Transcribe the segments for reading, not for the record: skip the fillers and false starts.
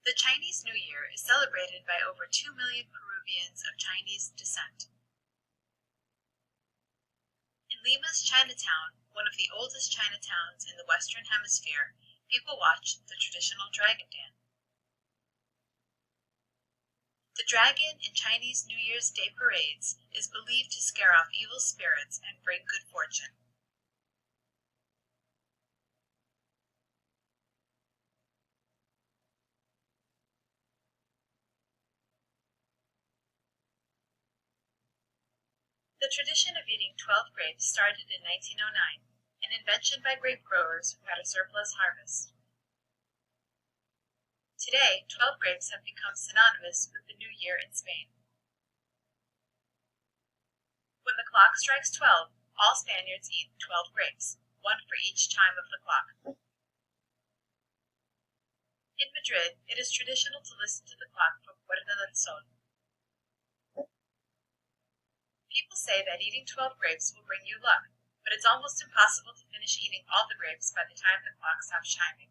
The Chinese New Year is celebrated by over 2 million Peruvians of Chinese descent. In Lima's Chinatown, one of the oldest Chinatowns in the Western Hemisphere, people watch the traditional dragon dance. The dragon in Chinese New Year's Day parades is believed to scare off evil spirits and bring good fortune. The tradition of eating 12 grapes started in 1909, an invention by grape growers who had a surplus harvest. Today, 12 grapes have become synonymous with the New Year in Spain. When the clock strikes 12, all Spaniards eat 12 grapes, one for each chime of the clock. In Madrid, it is traditional to listen to the clock for Puerta del Sol. People say that eating 12 grapes will bring you luck, but it's almost impossible to finish eating all the grapes by the time the clock stops chiming.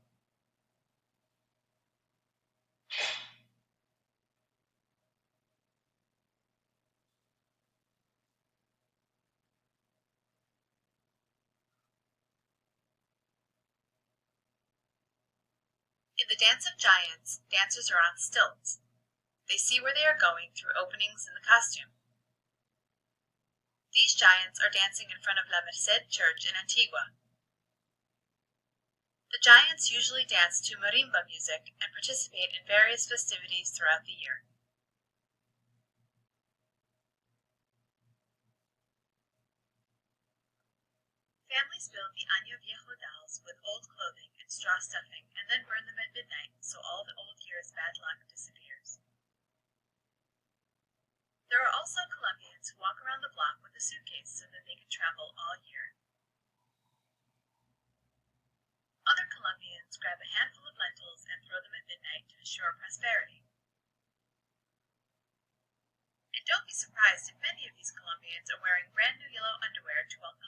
In the Dance of Giants, dancers are on stilts. They see where they are going through openings in the costume. These giants are dancing in front of La Merced Church in Antigua. The giants usually dance to marimba music and participate in various festivities throughout the year. Families build the Año Viejo dolls with old clothing and straw stuffing and then burn them at midnight so all the old year's bad luck disappears. There are also Colombians who walk around the block with a suitcase so that they can travel all year. Other Colombians grab a handful of lentils and throw them at midnight to ensure prosperity. And don't be surprised if many of these Colombians are wearing brand new yellow underwear to welcome